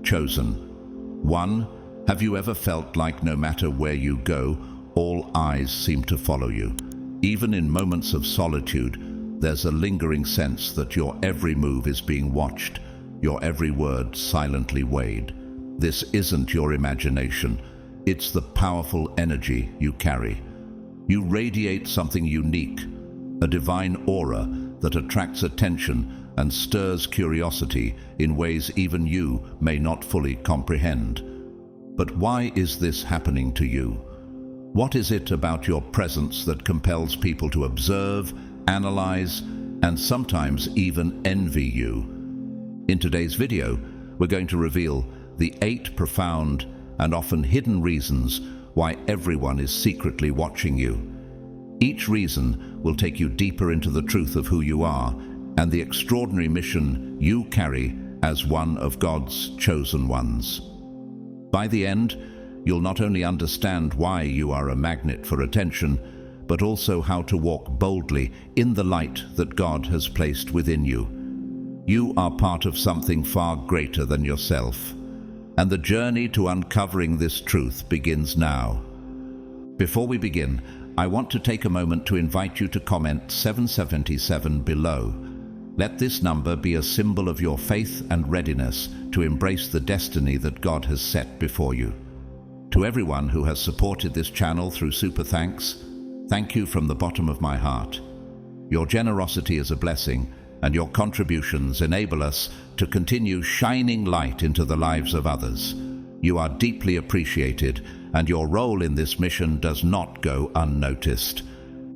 Chosen. 1. Have you ever felt like no matter where you go, all eyes seem to follow you? Even in moments of solitude, there's a lingering sense that your every move is being watched, your every word silently weighed. This isn't your imagination. It's the powerful energy you carry. You radiate something unique, a divine aura that attracts attention and stirs curiosity in ways even you may not fully comprehend. But why is this happening to you? What is it about your presence that compels people to observe, analyze, and sometimes even envy you? In today's video, we're going to reveal the 8 profound and often hidden reasons why everyone is secretly watching you. Each reason will take you deeper into the truth of who you are and the extraordinary mission you carry as one of God's chosen ones. By the end, you'll not only understand why you are a magnet for attention, but also how to walk boldly in the light that God has placed within you. You are part of something far greater than yourself, and the journey to uncovering this truth begins now. Before we begin, I want to take a moment to invite you to comment 777 below. Let this number be a symbol of your faith and readiness to embrace the destiny that God has set before you. To everyone who has supported this channel through Super Thanks, thank you from the bottom of my heart. Your generosity is a blessing, and your contributions enable us to continue shining light into the lives of others. You are deeply appreciated, and your role in this mission does not go unnoticed.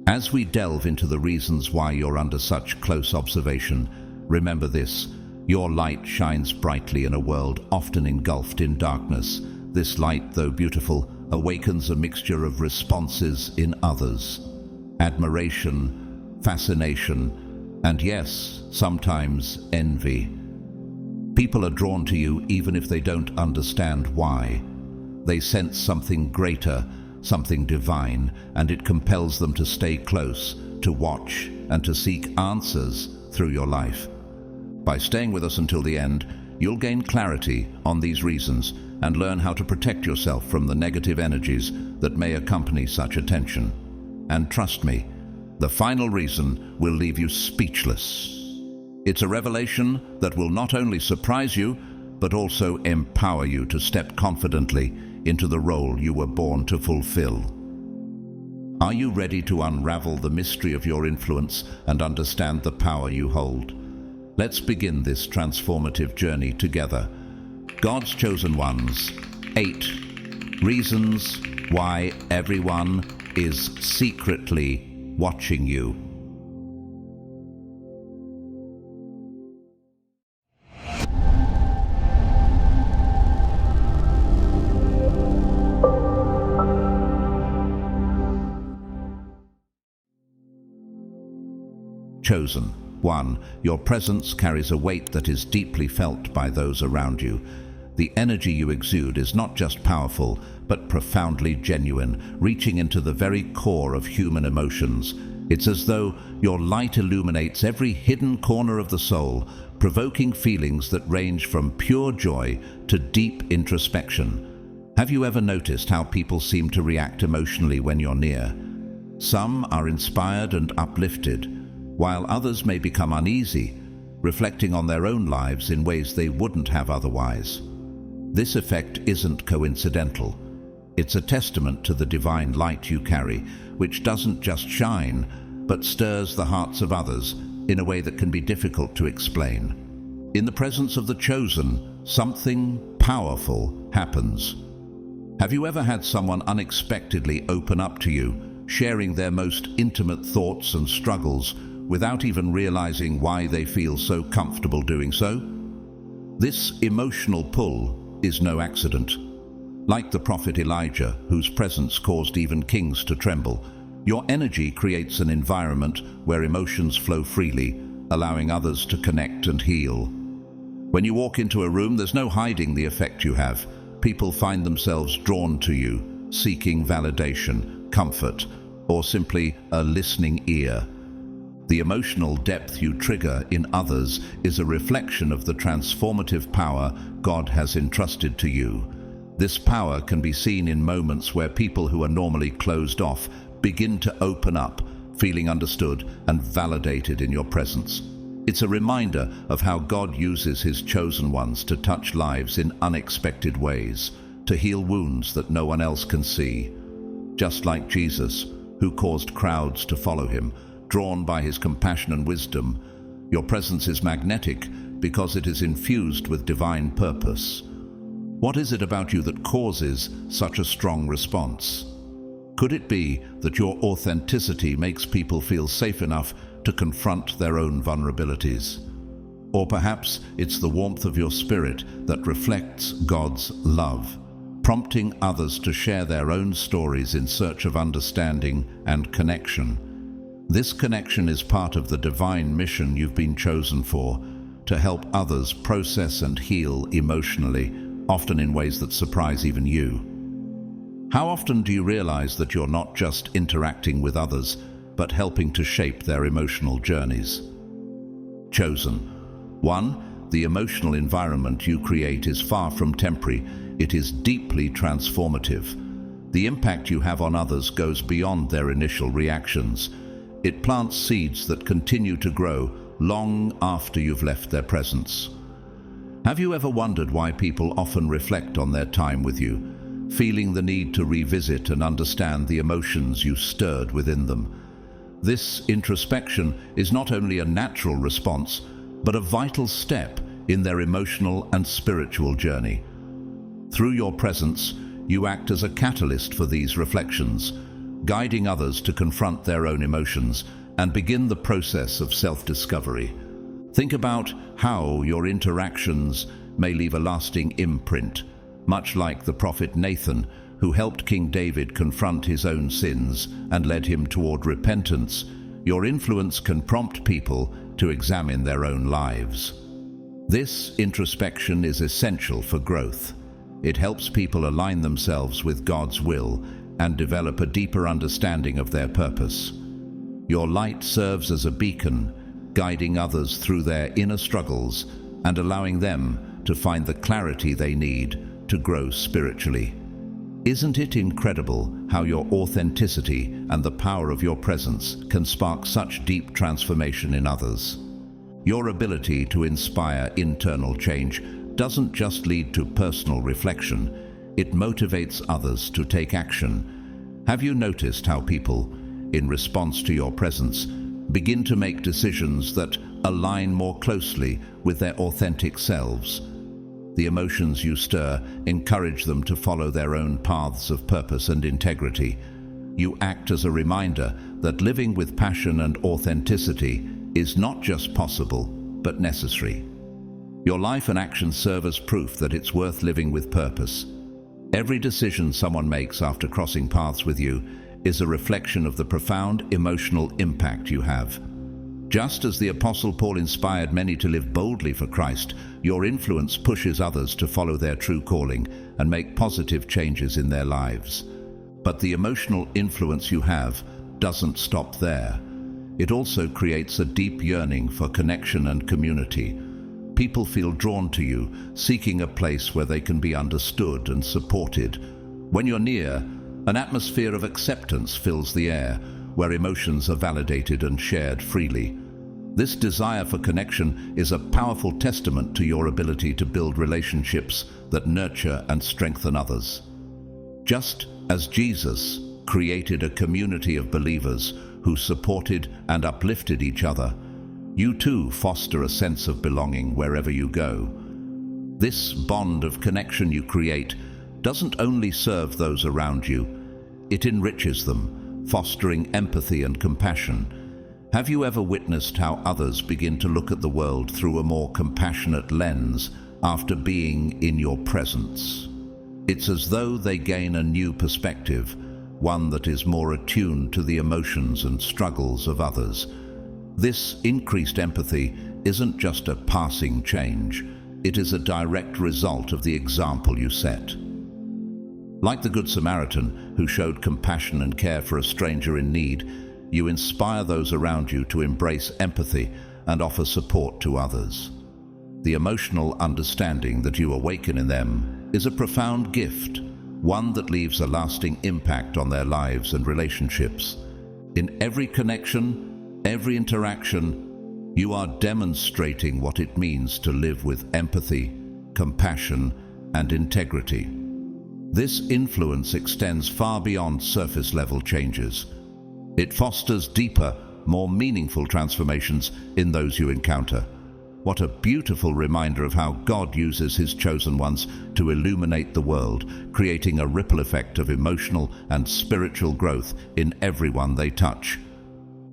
As we delve into the reasons why you're under such close observation, remember this: your light shines brightly in a world often engulfed in darkness. This light, though beautiful, awakens a mixture of responses in others: admiration, fascination, and yes, sometimes envy. People are drawn to you even if they don't understand why. They sense something greater, something divine, and it compels them to stay close, to watch, and to seek answers through your life. By staying with us until the end, you'll gain clarity on these reasons and learn how to protect yourself from the negative energies that may accompany such attention. And trust me, the final reason will leave you speechless. It's a revelation that will not only surprise you, but also empower you to step confidently into the role you were born to fulfill. Are you ready to unravel the mystery of your influence and understand the power you hold? Let's begin this transformative journey together. God's chosen ones. 8 reasons why everyone is secretly watching you. Chosen. 1. Your presence carries a weight that is deeply felt by those around you. The energy you exude is not just powerful, but profoundly genuine, reaching into the very core of human emotions. It's as though your light illuminates every hidden corner of the soul, provoking feelings that range from pure joy to deep introspection. Have you ever noticed how people seem to react emotionally when you're near? Some are inspired and uplifted, while others may become uneasy, reflecting on their own lives in ways they wouldn't have otherwise. This effect isn't coincidental. It's a testament to the divine light you carry, which doesn't just shine, but stirs the hearts of others in a way that can be difficult to explain. In the presence of the chosen, something powerful happens. Have you ever had someone unexpectedly open up to you, sharing their most intimate thoughts and struggles, without even realizing why they feel so comfortable doing so? This emotional pull is no accident. Like the prophet Elijah, whose presence caused even kings to tremble, your energy creates an environment where emotions flow freely, allowing others to connect and heal. When you walk into a room, there's no hiding the effect you have. People find themselves drawn to you, seeking validation, comfort, or simply a listening ear. The emotional depth you trigger in others is a reflection of the transformative power God has entrusted to you. This power can be seen in moments where people who are normally closed off begin to open up, feeling understood and validated in your presence. It's a reminder of how God uses His chosen ones to touch lives in unexpected ways, to heal wounds that no one else can see. Just like Jesus, who caused crowds to follow Him, drawn by His compassion and wisdom, your presence is magnetic because it is infused with divine purpose. What is it about you that causes such a strong response? Could it be that your authenticity makes people feel safe enough to confront their own vulnerabilities? Or perhaps it's the warmth of your spirit that reflects God's love, prompting others to share their own stories in search of understanding and connection. This connection is part of the divine mission you've been chosen for, to help others process and heal emotionally, often in ways that surprise even you. How often do you realize that you're not just interacting with others, but helping to shape their emotional journeys? Chosen. 1. The emotional environment you create is far from temporary. It is deeply transformative. The impact you have on others goes beyond their initial reactions. It plants seeds that continue to grow long after you've left their presence. Have you ever wondered why people often reflect on their time with you, feeling the need to revisit and understand the emotions you stirred within them? This introspection is not only a natural response, but a vital step in their emotional and spiritual journey. Through your presence, you act as a catalyst for these reflections, guiding others to confront their own emotions and begin the process of self-discovery. Think about how your interactions may leave a lasting imprint, much like the prophet Nathan, who helped King David confront his own sins and led him toward repentance. Your influence can prompt people to examine their own lives. This introspection is essential for growth. It helps people align themselves with God's will and develop a deeper understanding of their purpose. Your light serves as a beacon, guiding others through their inner struggles and allowing them to find the clarity they need to grow spiritually. Isn't it incredible how your authenticity and the power of your presence can spark such deep transformation in others? Your ability to inspire internal change doesn't just lead to personal reflection, it motivates others to take action. Have you noticed how people, in response to your presence, begin to make decisions that align more closely with their authentic selves? The emotions you stir encourage them to follow their own paths of purpose and integrity. You act as a reminder that living with passion and authenticity is not just possible, but necessary. Your life and actions serve as proof that it's worth living with purpose. Every decision someone makes after crossing paths with you is a reflection of the profound emotional impact you have. Just as the Apostle Paul inspired many to live boldly for Christ, your influence pushes others to follow their true calling and make positive changes in their lives. But the emotional influence you have doesn't stop there. It also creates a deep yearning for connection and community. People feel drawn to you, seeking a place where they can be understood and supported. When you're near, an atmosphere of acceptance fills the air, where emotions are validated and shared freely. This desire for connection is a powerful testament to your ability to build relationships that nurture and strengthen others. Just as Jesus created a community of believers who supported and uplifted each other, you too foster a sense of belonging wherever you go. This bond of connection you create doesn't only serve those around you, it enriches them, fostering empathy and compassion. Have you ever witnessed how others begin to look at the world through a more compassionate lens after being in your presence? It's as though they gain a new perspective, one that is more attuned to the emotions and struggles of others. This increased empathy isn't just a passing change, it is a direct result of the example you set. Like the Good Samaritan who showed compassion and care for a stranger in need, you inspire those around you to embrace empathy and offer support to others. The emotional understanding that you awaken in them is a profound gift, one that leaves a lasting impact on their lives and relationships. In every connection, every interaction, you are demonstrating what it means to live with empathy, compassion, and integrity. This influence extends far beyond surface-level changes. It fosters deeper, more meaningful transformations in those you encounter. What a beautiful reminder of how God uses His chosen ones to illuminate the world, creating a ripple effect of emotional and spiritual growth in everyone they touch.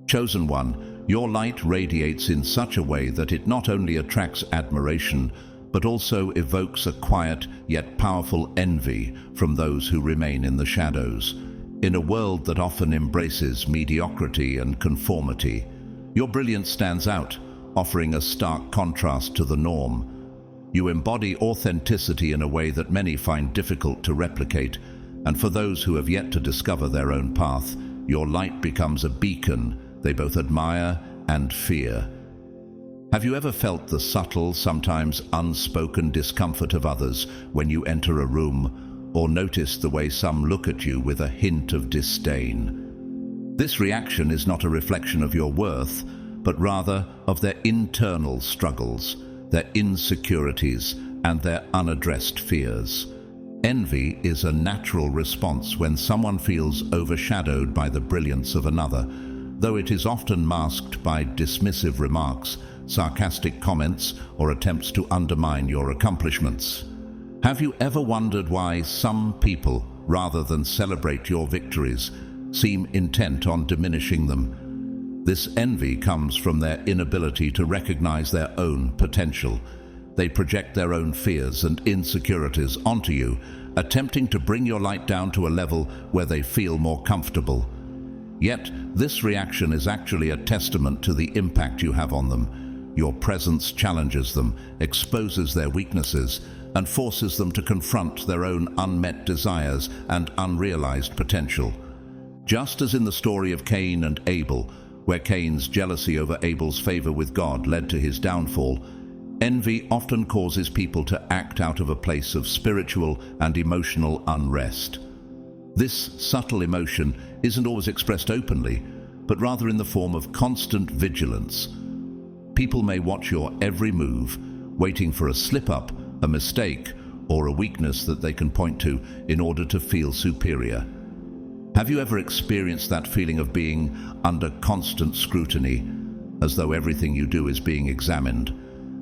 Chosen one, your light radiates in such a way that it not only attracts admiration, but also evokes a quiet yet powerful envy from those who remain in the shadows. In a world that often embraces mediocrity and conformity, your brilliance stands out, offering a stark contrast to the norm. You embody authenticity in a way that many find difficult to replicate, and for those who have yet to discover their own path, your light becomes a beacon they both admire and fear. Have you ever felt the subtle, sometimes unspoken discomfort of others when you enter a room, or noticed the way some look at you with a hint of disdain? This reaction is not a reflection of your worth, but rather of their internal struggles, their insecurities, and their unaddressed fears. Envy is a natural response when someone feels overshadowed by the brilliance of another, though it is often masked by dismissive remarks, sarcastic comments, or attempts to undermine your accomplishments. Have you ever wondered why some people, rather than celebrate your victories, seem intent on diminishing them? This envy comes from their inability to recognize their own potential. They project their own fears and insecurities onto you, attempting to bring your light down to a level where they feel more comfortable. Yet, this reaction is actually a testament to the impact you have on them. Your presence challenges them, exposes their weaknesses, and forces them to confront their own unmet desires and unrealized potential. Just as in the story of Cain and Abel, where Cain's jealousy over Abel's favor with God led to his downfall, envy often causes people to act out of a place of spiritual and emotional unrest. This subtle emotion isn't always expressed openly, but rather in the form of constant vigilance. People may watch your every move, waiting for a slip-up, a mistake, or a weakness that they can point to in order to feel superior. Have you ever experienced that feeling of being under constant scrutiny, as though everything you do is being examined?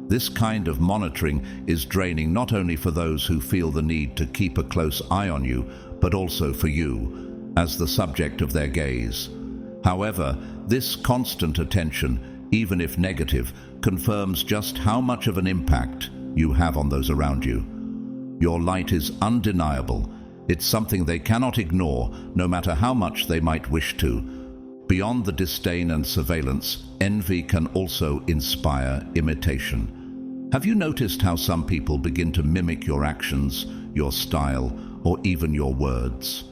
This kind of monitoring is draining not only for those who feel the need to keep a close eye on you, but also for you, as the subject of their gaze. However, this constant attention, even if negative, confirms just how much of an impact you have on those around you. Your light is undeniable. It's something they cannot ignore, no matter how much they might wish to. Beyond the disdain and surveillance, envy can also inspire imitation. Have you noticed how some people begin to mimic your actions, your style, or even your words?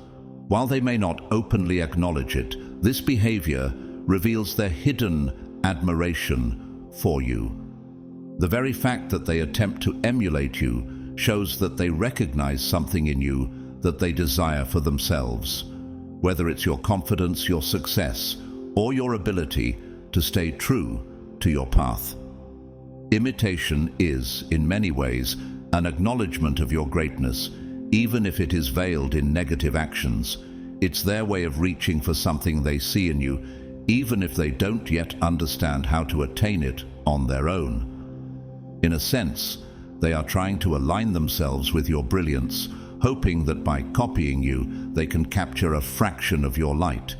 While they may not openly acknowledge it, this behavior reveals their hidden admiration for you. The very fact that they attempt to emulate you shows that they recognize something in you that they desire for themselves, whether it's your confidence, your success, or your ability to stay true to your path. Imitation is, in many ways, an acknowledgement of your greatness, even if it is veiled in negative actions. It's their way of reaching for something they see in you, even if they don't yet understand how to attain it on their own. In a sense, they are trying to align themselves with your brilliance, hoping that by copying you, they can capture a fraction of your light.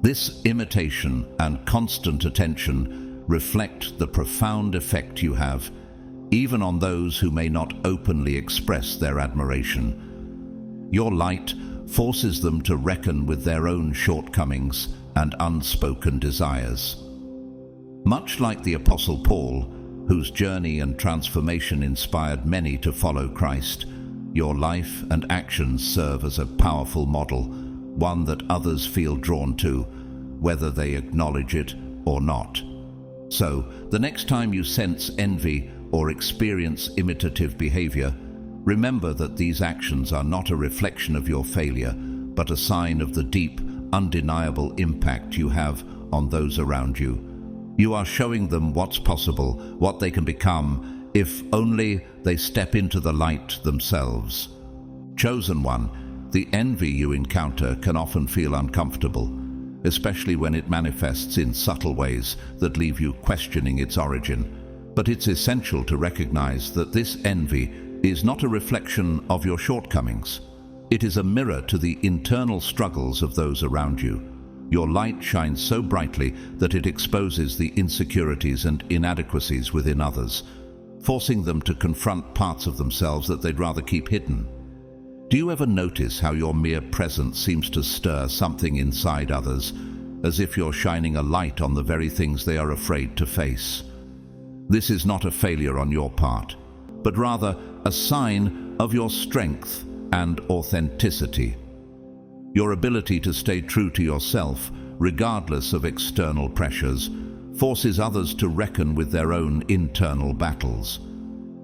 This imitation and constant attention reflect the profound effect you have, even on those who may not openly express their admiration. Your light forces them to reckon with their own shortcomings and unspoken desires. Much like the Apostle Paul, whose journey and transformation inspired many to follow Christ, your life and actions serve as a powerful model, one that others feel drawn to. whether they acknowledge it or not. So, the next time you sense envy or experience imitative behavior, remember that these actions are not a reflection of your failure, but a sign of the deep, undeniable impact you have on those around you. You are showing them what's possible, what they can become, if only they step into the light themselves. Chosen one, the envy you encounter can often feel uncomfortable, especially when it manifests in subtle ways that leave you questioning its origin. But it's essential to recognize that this envy is not a reflection of your shortcomings. It is a mirror to the internal struggles of those around you. Your light shines so brightly that it exposes the insecurities and inadequacies within others, forcing them to confront parts of themselves that they'd rather keep hidden. Do you ever notice how your mere presence seems to stir something inside others, as if you're shining a light on the very things they are afraid to face? This is not a failure on your part, but rather a sign of your strength and authenticity. Your ability to stay true to yourself, regardless of external pressures, forces others to reckon with their own internal battles.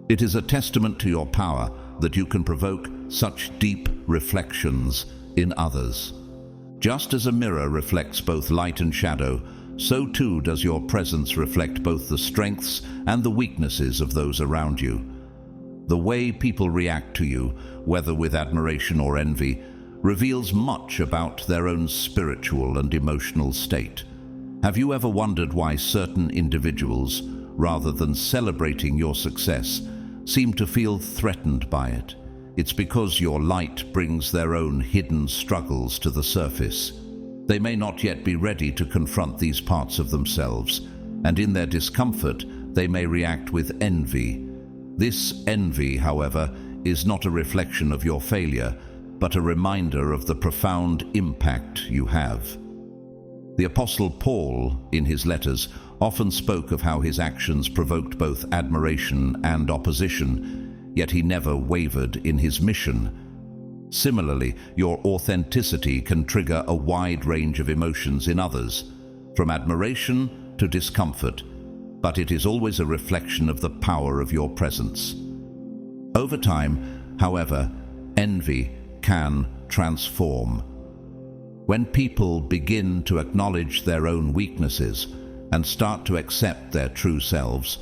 It is a testament to your power that you can provoke such deep reflections in others. Just as a mirror reflects both light and shadow, so too does your presence reflect both the strengths and the weaknesses of those around you. The way people react to you, whether with admiration or envy, reveals much about their own spiritual and emotional state. Have you ever wondered why certain individuals, rather than celebrating your success, seem to feel threatened by it? It's because your light brings their own hidden struggles to the surface. They may not yet be ready to confront these parts of themselves, and in their discomfort, they may react with envy. This envy, however, is not a reflection of your failure, but a reminder of the profound impact you have. The Apostle Paul, in his letters, often spoke of how his actions provoked both admiration and opposition, yet he never wavered in his mission. Similarly, your authenticity can trigger a wide range of emotions in others, from admiration to discomfort, but it is always a reflection of the power of your presence. Over time, however, envy can transform. When people begin to acknowledge their own weaknesses and start to accept their true selves,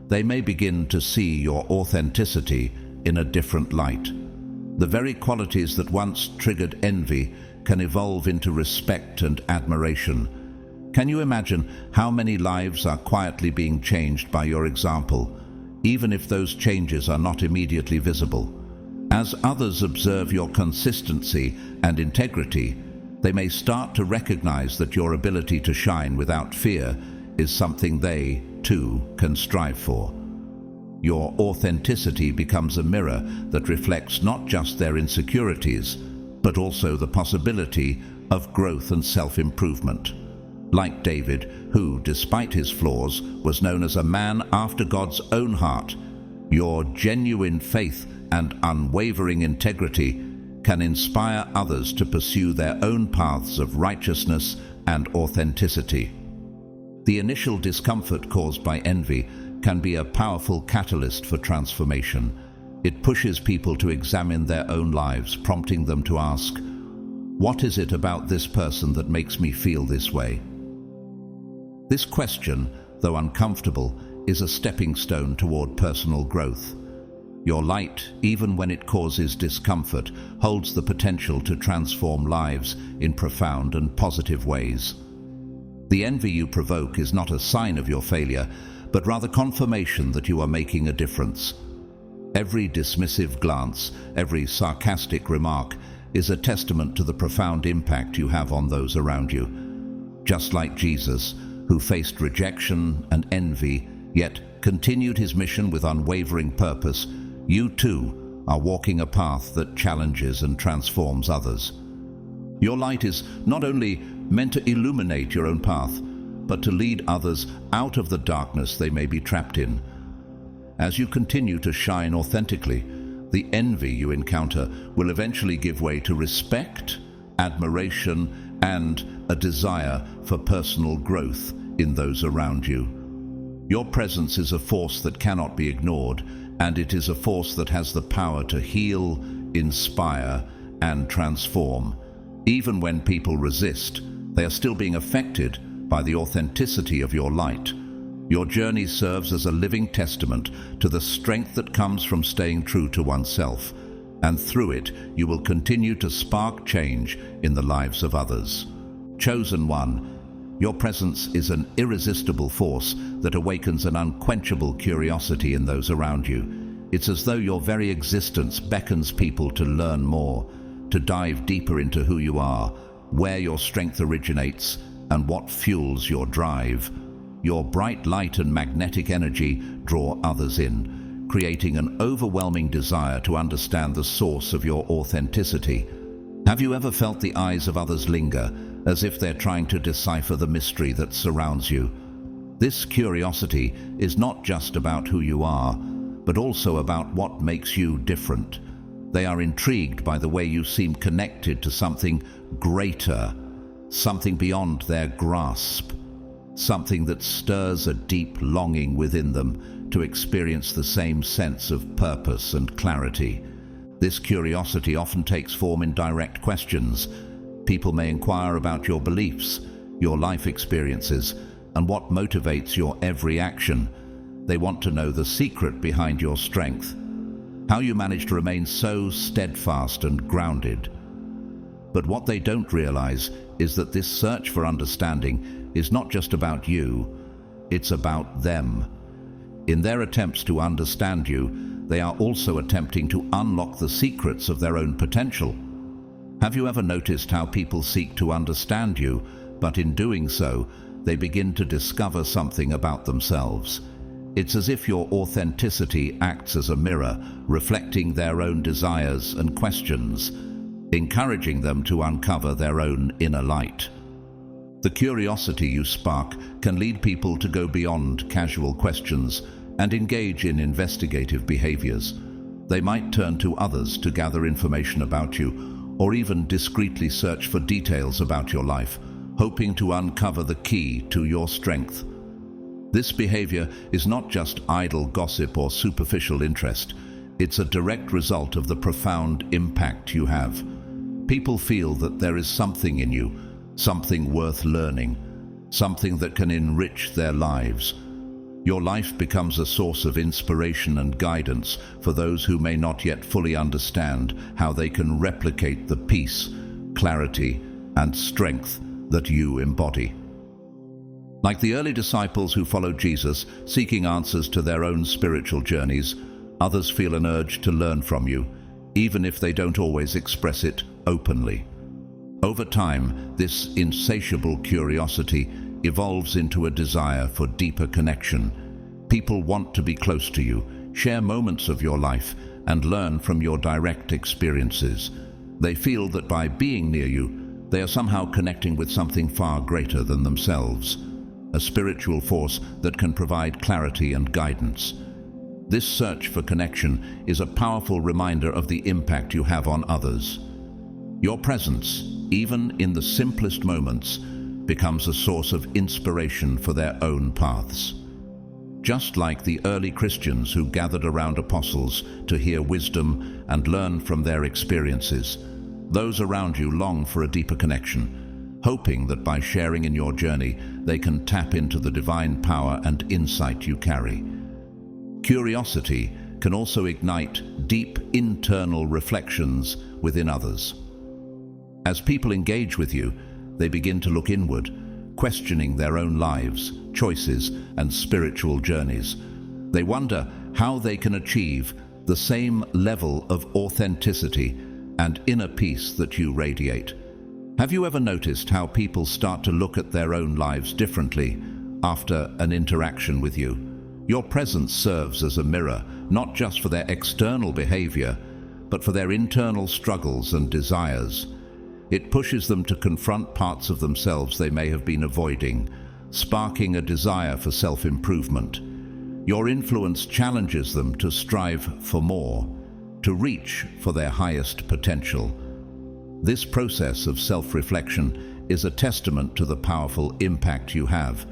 they may begin to see your authenticity in a different light. The very qualities that once triggered envy can evolve into respect and admiration. Can you imagine how many lives are quietly being changed by your example, even if those changes are not immediately visible? As others observe your consistency and integrity, they may start to recognize that your ability to shine without fear is something they, too, can strive for. Your authenticity becomes a mirror that reflects not just their insecurities, but also the possibility of growth and self-improvement. Like David, who, despite his flaws, was known as a man after God's own heart, your genuine faith and unwavering integrity can inspire others to pursue their own paths of righteousness and authenticity. The initial discomfort caused by envy can be a powerful catalyst for transformation. It pushes people to examine their own lives, prompting them to ask, "What is it about this person that makes me feel this way?" This question, though uncomfortable, is a stepping stone toward personal growth. Your light, even when it causes discomfort, holds the potential to transform lives in profound and positive ways. The envy you provoke is not a sign of your failure, but rather confirmation that you are making a difference. Every dismissive glance, every sarcastic remark is a testament to the profound impact you have on those around you. Just like Jesus, who faced rejection and envy, yet continued his mission with unwavering purpose, you too are walking a path that challenges and transforms others. Your light is not only meant to illuminate your own path, but to lead others out of the darkness they may be trapped in. As you continue to shine authentically, the envy you encounter will eventually give way to respect, admiration, and a desire for personal growth in those around you. Your presence is a force that cannot be ignored, and it is a force that has the power to heal, inspire, and transform. Even when people resist, they are still being affected by the authenticity of your light. Your journey serves as a living testament to the strength that comes from staying true to oneself, and through it you will continue to spark change in the lives of others. Chosen one, your presence is an irresistible force that awakens an unquenchable curiosity in those around you. It's as though your very existence beckons people to learn more, to dive deeper into who you are, where your strength originates, and what fuels your drive. Your bright light and magnetic energy draw others in, creating an overwhelming desire to understand the source of your authenticity. Have you ever felt the eyes of others linger, as if they're trying to decipher the mystery that surrounds you? This curiosity is not just about who you are, but also about what makes you different. They are intrigued by the way you seem connected to something greater, something beyond their grasp, something that stirs a deep longing within them to experience the same sense of purpose and clarity. This curiosity often takes form in direct questions. People may inquire about your beliefs, your life experiences, and what motivates your every action. They want to know the secret behind your strength, how you manage to remain so steadfast and grounded. But what they don't realize is that this search for understanding is not just about you, it's about them. In their attempts to understand you, they are also attempting to unlock the secrets of their own potential. Have you ever noticed how people seek to understand you, but in doing so, they begin to discover something about themselves? It's as if your authenticity acts as a mirror, reflecting their own desires and questions, encouraging them to uncover their own inner light. The curiosity you spark can lead people to go beyond casual questions and engage in investigative behaviors. They might turn to others to gather information about you, or even discreetly search for details about your life, hoping to uncover the key to your strength. This behavior is not just idle gossip or superficial interest. It's a direct result of the profound impact you have. People feel that there is something in you, something worth learning, something that can enrich their lives. Your life becomes a source of inspiration and guidance for those who may not yet fully understand how they can replicate the peace, clarity, and strength that you embody. Like the early disciples who followed Jesus, seeking answers to their own spiritual journeys, others feel an urge to learn from you, even if they don't always express it openly. Over time, this insatiable curiosity evolves into a desire for deeper connection. People want to be close to you, share moments of your life, and learn from your direct experiences. They feel that by being near you, they are somehow connecting with something far greater than themselves, a spiritual force that can provide clarity and guidance. This search for connection is a powerful reminder of the impact you have on others. Your presence, even in the simplest moments, becomes a source of inspiration for their own paths. Just like the early Christians who gathered around apostles to hear wisdom and learn from their experiences, those around you long for a deeper connection, hoping that by sharing in your journey, they can tap into the divine power and insight you carry. Curiosity can also ignite deep internal reflections within others. As people engage with you, they begin to look inward, questioning their own lives, choices, and spiritual journeys. They wonder how they can achieve the same level of authenticity and inner peace that you radiate. Have you ever noticed how people start to look at their own lives differently after an interaction with you? Your presence serves as a mirror, not just for their external behavior, but for their internal struggles and desires. It pushes them to confront parts of themselves they may have been avoiding, sparking a desire for self-improvement. Your influence challenges them to strive for more, to reach for their highest potential. This process of self-reflection is a testament to the powerful impact you have.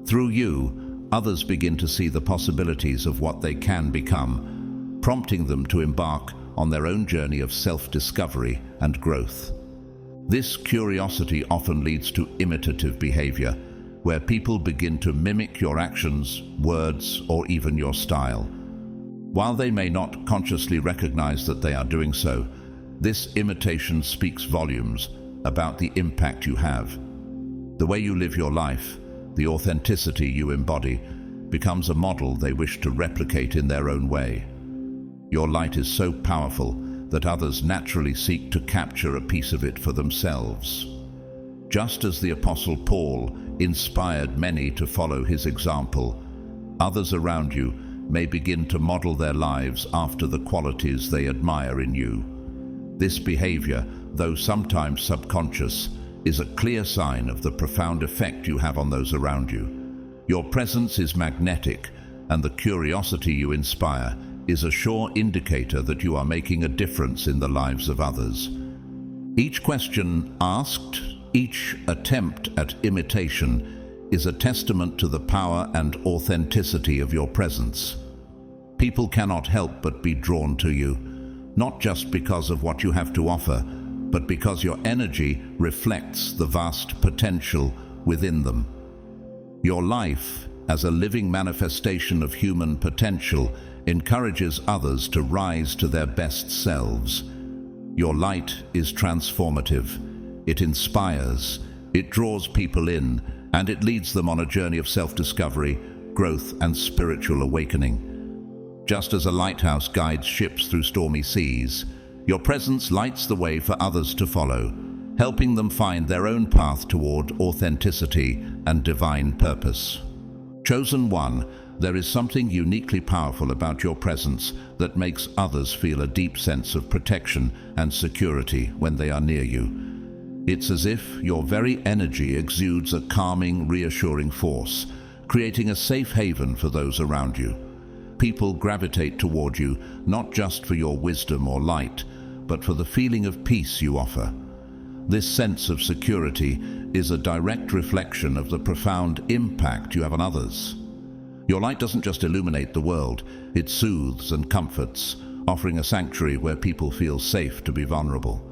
Through you, others begin to see the possibilities of what they can become, prompting them to embark on their own journey of self-discovery and growth. This curiosity often leads to imitative behavior, where people begin to mimic your actions, words, or even your style. While they may not consciously recognize that they are doing so, this imitation speaks volumes about the impact you have. The way you live your life, the authenticity you embody, becomes a model they wish to replicate in their own way. Your light is so powerful that others naturally seek to capture a piece of it for themselves. Just as the Apostle Paul inspired many to follow his example, others around you may begin to model their lives after the qualities they admire in you. This behavior, though sometimes subconscious, is a clear sign of the profound effect you have on those around you. Your presence is magnetic, and the curiosity you inspire is a sure indicator that you are making a difference in the lives of others. Each question asked, each attempt at imitation, is a testament to the power and authenticity of your presence. People cannot help but be drawn to you, not just because of what you have to offer, but because your energy reflects the vast potential within them. Your life, as a living manifestation of human potential, encourages others to rise to their best selves. Your light is transformative. It inspires, it draws people in, and it leads them on a journey of self-discovery, growth, and spiritual awakening. Just as a lighthouse guides ships through stormy seas, your presence lights the way for others to follow, helping them find their own path toward authenticity and divine purpose. Chosen one, there is something uniquely powerful about your presence that makes others feel a deep sense of protection and security when they are near you. It's as if your very energy exudes a calming, reassuring force, creating a safe haven for those around you. People gravitate toward you not just for your wisdom or light, but for the feeling of peace you offer. This sense of security is a direct reflection of the profound impact you have on others. Your light doesn't just illuminate the world, it soothes and comforts, offering a sanctuary where people feel safe to be vulnerable.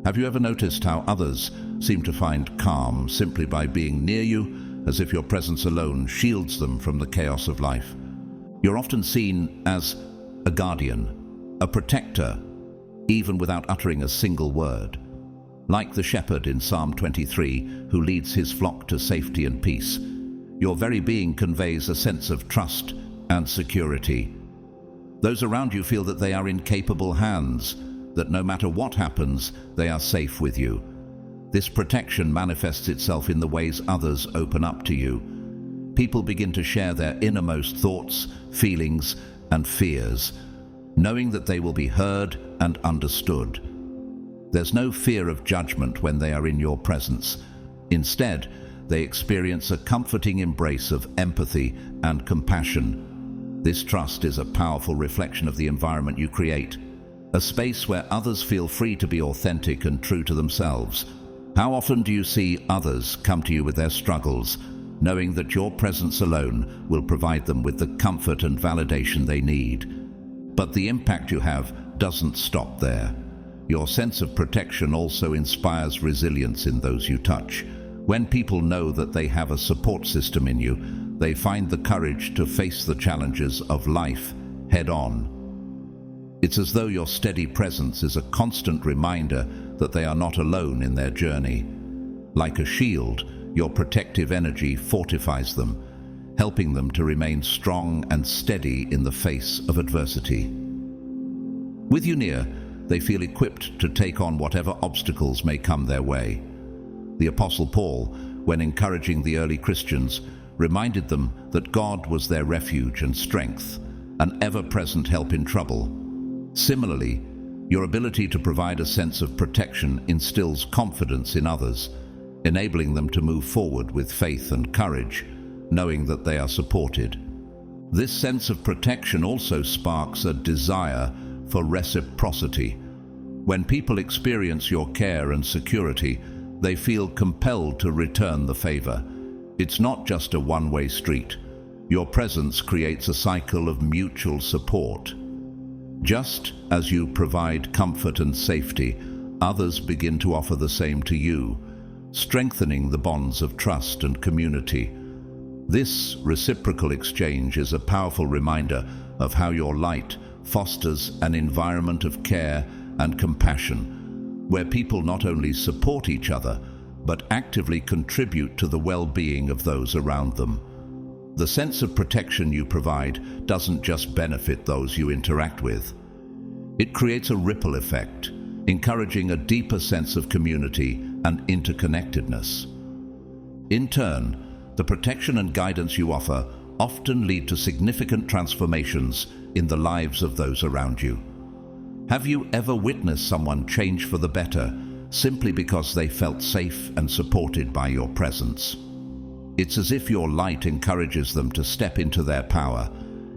Have you ever noticed how others seem to find calm simply by being near you, as if your presence alone shields them from the chaos of life? You're often seen as a guardian, a protector, even without uttering a single word. Like the shepherd in Psalm 23, who leads his flock to safety and peace, your very being conveys a sense of trust and security. Those around you feel that they are in capable hands, that no matter what happens, they are safe with you. This protection manifests itself in the ways others open up to you. People begin to share their innermost thoughts, feelings, and fears, knowing that they will be heard and understood. There's no fear of judgment when they are in your presence. Instead, they experience a comforting embrace of empathy and compassion. This trust is a powerful reflection of the environment you create, a space where others feel free to be authentic and true to themselves. How often do you see others come to you with their struggles, knowing that your presence alone will provide them with the comfort and validation they need? But the impact you have doesn't stop there. Your sense of protection also inspires resilience in those you touch. When people know that they have a support system in you, they find the courage to face the challenges of life head-on. It's as though your steady presence is a constant reminder that they are not alone in their journey. Like a shield, your protective energy fortifies them, helping them to remain strong and steady in the face of adversity. With you near, they feel equipped to take on whatever obstacles may come their way. The Apostle Paul, when encouraging the early Christians, reminded them that God was their refuge and strength, an ever-present help in trouble. Similarly, your ability to provide a sense of protection instills confidence in others, enabling them to move forward with faith and courage, knowing that they are supported. This sense of protection also sparks a desire for reciprocity. When people experience your care and security, they feel compelled to return the favor. It's not just a one-way street. Your presence creates a cycle of mutual support. Just as you provide comfort and safety, others begin to offer the same to you, strengthening the bonds of trust and community. This reciprocal exchange is a powerful reminder of how your light fosters an environment of care and compassion, where people not only support each other, but actively contribute to the well-being of those around them. The sense of protection you provide doesn't just benefit those you interact with. It creates a ripple effect, encouraging a deeper sense of community and interconnectedness. In turn, the protection and guidance you offer often lead to significant transformations in the lives of those around you. Have you ever witnessed someone change for the better simply because they felt safe and supported by your presence? It's as if your light encourages them to step into their power,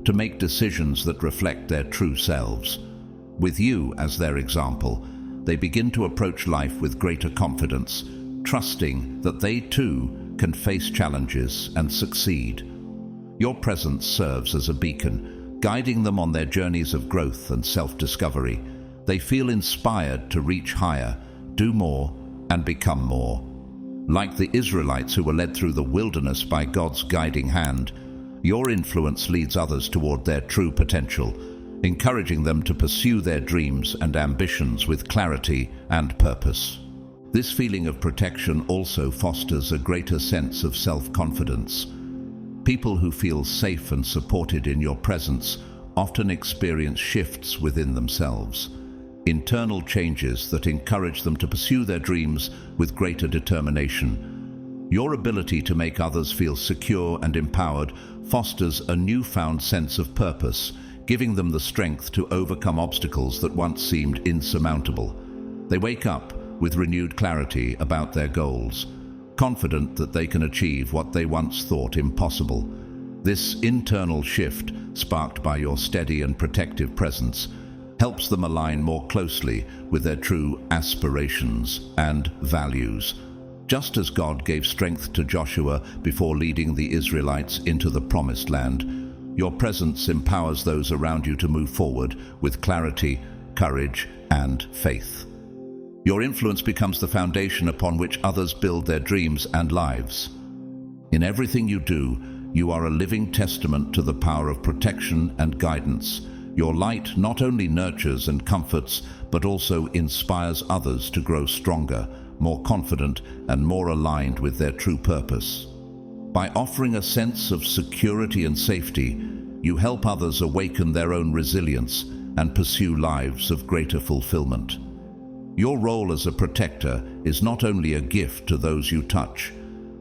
to make decisions that reflect their true selves. With you as their example, they begin to approach life with greater confidence, trusting that they too can face challenges and succeed. Your presence serves as a beacon, guiding them on their journeys of growth and self-discovery. They feel inspired to reach higher, do more, and become more. Like the Israelites who were led through the wilderness by God's guiding hand, your influence leads others toward their true potential, encouraging them to pursue their dreams and ambitions with clarity and purpose. This feeling of protection also fosters a greater sense of self-confidence. People who feel safe and supported in your presence often experience shifts within themselves, internal changes that encourage them to pursue their dreams with greater determination. Your ability to make others feel secure and empowered fosters a newfound sense of purpose, giving them the strength to overcome obstacles that once seemed insurmountable. They wake up with renewed clarity about their goals, confident that they can achieve what they once thought impossible. This internal shift, sparked by your steady and protective presence, helps them align more closely with their true aspirations and values. Just as God gave strength to Joshua before leading the Israelites into the Promised Land, your presence empowers those around you to move forward with clarity, courage, and faith. Your influence becomes the foundation upon which others build their dreams and lives. In everything you do, you are a living testament to the power of protection and guidance. Your light not only nurtures and comforts, but also inspires others to grow stronger, more confident, and more aligned with their true purpose. By offering a sense of security and safety, you help others awaken their own resilience and pursue lives of greater fulfillment. Your role as a protector is not only a gift to those you touch,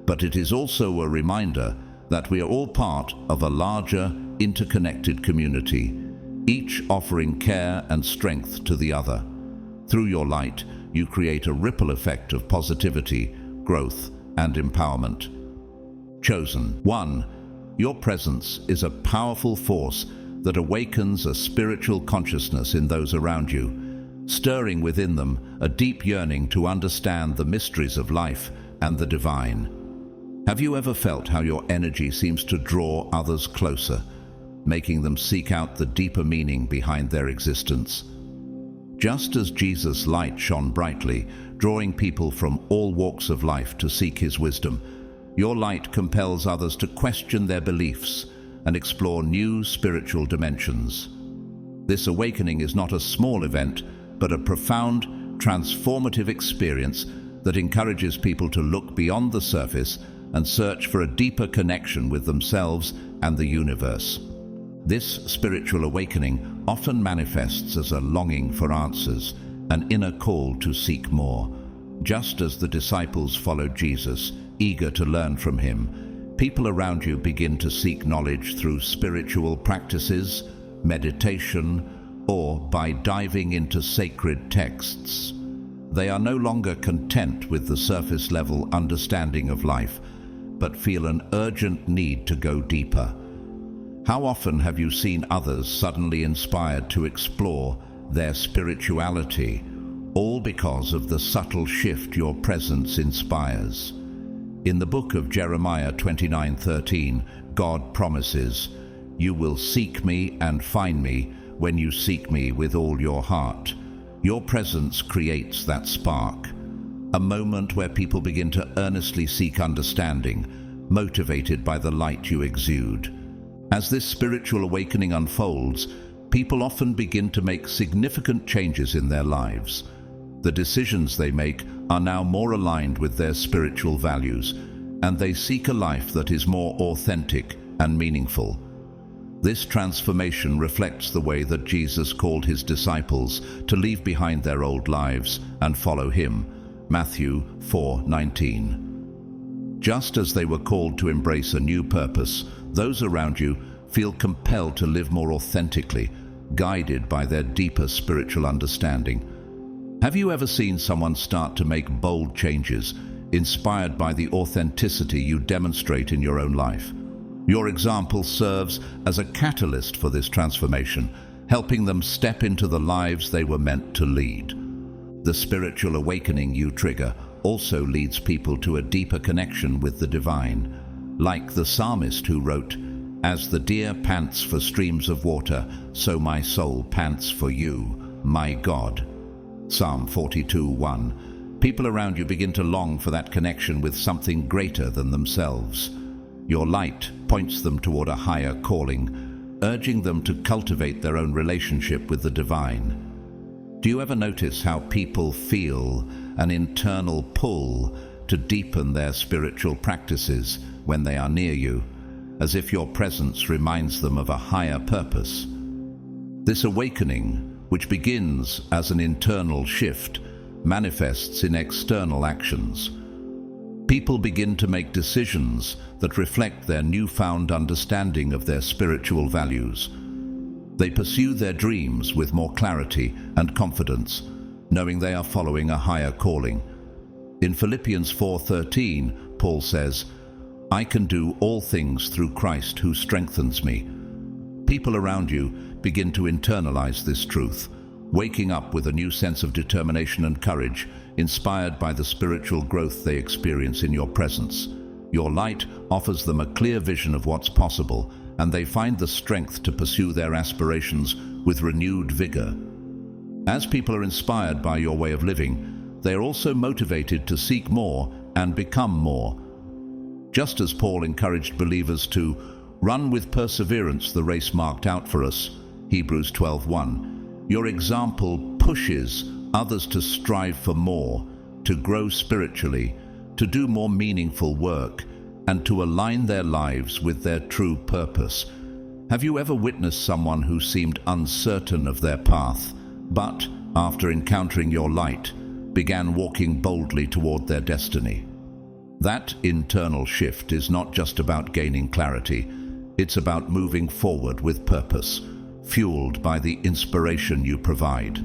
but it is also a reminder that we are all part of a larger, interconnected community, each offering care and strength to the other. Through your light, you create a ripple effect of positivity, growth, and empowerment. Chosen. 1. Your presence is a powerful force that awakens a spiritual consciousness in those around you, stirring within them a deep yearning to understand the mysteries of life and the divine. Have you ever felt how your energy seems to draw others closer, making them seek out the deeper meaning behind their existence? Just as Jesus' light shone brightly, drawing people from all walks of life to seek his wisdom, your light compels others to question their beliefs and explore new spiritual dimensions. This awakening is not a small event, but a profound, transformative experience that encourages people to look beyond the surface and search for a deeper connection with themselves and the universe. This spiritual awakening often manifests as a longing for answers, an inner call to seek more. Just as the disciples followed Jesus, eager to learn from him, people around you begin to seek knowledge through spiritual practices, meditation, or by diving into sacred texts. They are no longer content with the surface-level understanding of life, but feel an urgent need to go deeper. How often have you seen others suddenly inspired to explore their spirituality all because of the subtle shift your presence inspires. In the book of Jeremiah 29:13, God promises, "You will seek me and find me when you seek me with all your heart." Your presence creates that spark, a moment where people begin to earnestly seek understanding, motivated by the light you exude. As this spiritual awakening unfolds, people often begin to make significant changes in their lives. The decisions they make are now more aligned with their spiritual values, and they seek a life that is more authentic and meaningful. This transformation reflects the way that Jesus called his disciples to leave behind their old lives and follow him. Matthew 4:19. Just as they were called to embrace a new purpose, those around you feel compelled to live more authentically, guided by their deeper spiritual understanding. Have you ever seen someone start to make bold changes, inspired by the authenticity you demonstrate in your own life? Your example serves as a catalyst for this transformation, helping them step into the lives they were meant to lead. The spiritual awakening you trigger also leads people to a deeper connection with the divine. Like the psalmist who wrote, "As the deer pants for streams of water, so my soul pants for you, my God." Psalm 42:1. People around you begin to long for that connection with something greater than themselves. Your light points them toward a higher calling, urging them to cultivate their own relationship with the divine. Do you ever notice how people feel an internal pull to deepen their spiritual practices when they are near you, as if your presence reminds them of a higher purpose? This awakening, which begins as an internal shift, manifests in external actions. People begin to make decisions that reflect their newfound understanding of their spiritual values. They pursue their dreams with more clarity and confidence, knowing they are following a higher calling. In Philippians 4:13, Paul says, "I can do all things through Christ who strengthens me." People around you begin to internalize this truth, waking up with a new sense of determination and courage, inspired by the spiritual growth they experience in your presence. Your light offers them a clear vision of what's possible, and they find the strength to pursue their aspirations with renewed vigor. As people are inspired by your way of living, they are also motivated to seek more and become more. Just as Paul encouraged believers to run with perseverance the race marked out for us, Hebrews 12:1, your example pushes others to strive for more, to grow spiritually, to do more meaningful work, and to align their lives with their true purpose. Have you ever witnessed someone who seemed uncertain of their path, but, after encountering your light, began walking boldly toward their destiny? That internal shift is not just about gaining clarity, it's about moving forward with purpose, fueled by the inspiration you provide.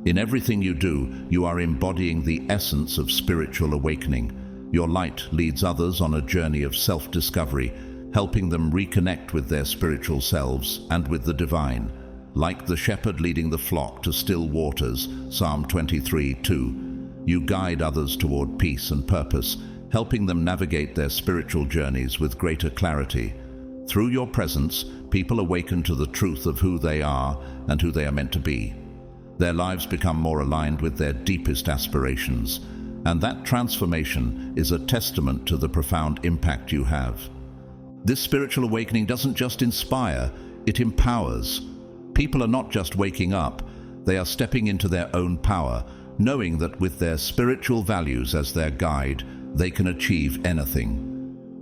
In everything you do, you are embodying the essence of spiritual awakening. Your light leads others on a journey of self-discovery, helping them reconnect with their spiritual selves and with the divine. Like the shepherd leading the flock to still waters, Psalm 23:2, you guide others toward peace and purpose, helping them navigate their spiritual journeys with greater clarity. Through your presence, people awaken to the truth of who they are and who they are meant to be. Their lives become more aligned with their deepest aspirations, and that transformation is a testament to the profound impact you have. This spiritual awakening doesn't just inspire, it empowers. People are not just waking up, they are stepping into their own power, knowing that with their spiritual values as their guide, they can achieve anything.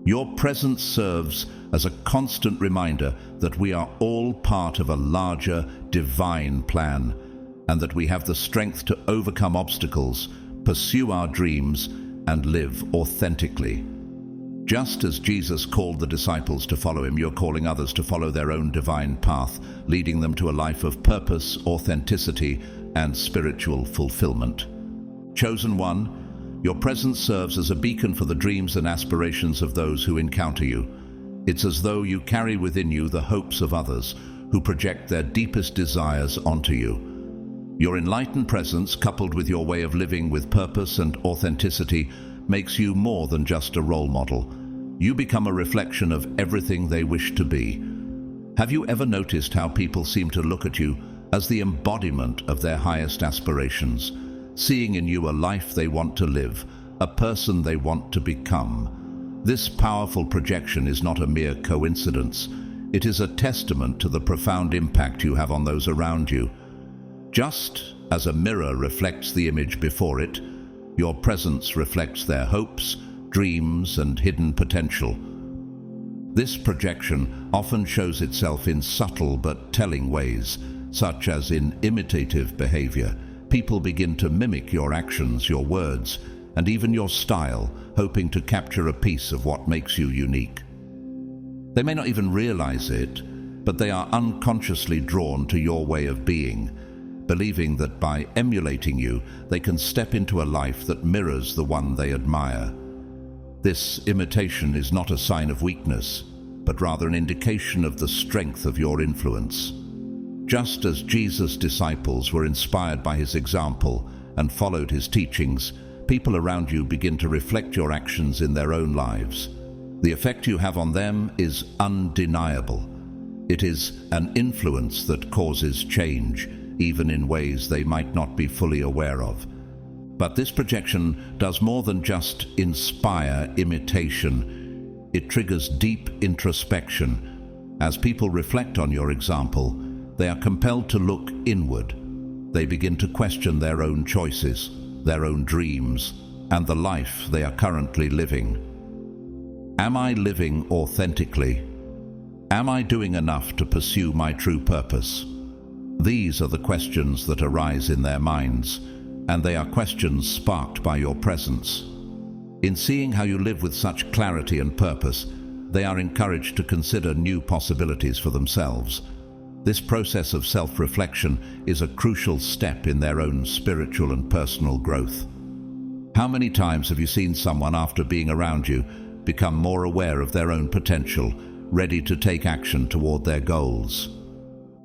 Your presence serves as a constant reminder that we are all part of a larger, divine plan, and that we have the strength to overcome obstacles, pursue our dreams, and live authentically. Just as Jesus called the disciples to follow him, you're calling others to follow their own divine path, leading them to a life of purpose, authenticity, and spiritual fulfillment. Chosen one, your presence serves as a beacon for the dreams and aspirations of those who encounter you. It's as though you carry within you the hopes of others who project their deepest desires onto you. Your enlightened presence, coupled with your way of living with purpose and authenticity, makes you more than just a role model. You become a reflection of everything they wish to be. Have you ever noticed how people seem to look at you as the embodiment of their highest aspirations, seeing in you a life they want to live, a person they want to become? This powerful projection is not a mere coincidence. It is a testament to the profound impact you have on those around you. Just as a mirror reflects the image before it, your presence reflects their hopes, dreams, and hidden potential. This projection often shows itself in subtle but telling ways, such as in imitative behavior. People begin to mimic your actions, your words, and even your style, hoping to capture a piece of what makes you unique. They may not even realize it, but they are unconsciously drawn to your way of being, believing that by emulating you, they can step into a life that mirrors the one they admire. This imitation is not a sign of weakness, but rather an indication of the strength of your influence. Just as Jesus' disciples were inspired by his example and followed his teachings, people around you begin to reflect your actions in their own lives. The effect you have on them is undeniable. It is an influence that causes change, even in ways they might not be fully aware of. But this projection does more than just inspire imitation. It triggers deep introspection. As people reflect on your example, they are compelled to look inward. They begin to question their own choices, their own dreams, and the life they are currently living. Am I living authentically? Am I doing enough to pursue my true purpose? These are the questions that arise in their minds, and they are questions sparked by your presence. In seeing how you live with such clarity and purpose, they are encouraged to consider new possibilities for themselves. This process of self-reflection is a crucial step in their own spiritual and personal growth. How many times have you seen someone, after being around you, become more aware of their own potential, ready to take action toward their goals?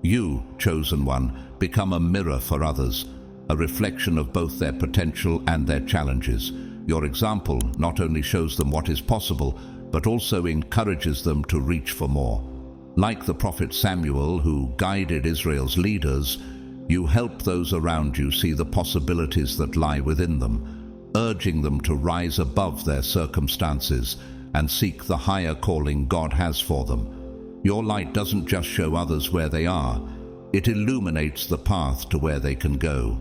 You, chosen one, become a mirror for others, a reflection of both their potential and their challenges. Your example not only shows them what is possible, but also encourages them to reach for more. Like the prophet Samuel, who guided Israel's leaders, you help those around you see the possibilities that lie within them, urging them to rise above their circumstances and seek the higher calling God has for them. Your light doesn't just show others where they are, it illuminates the path to where they can go.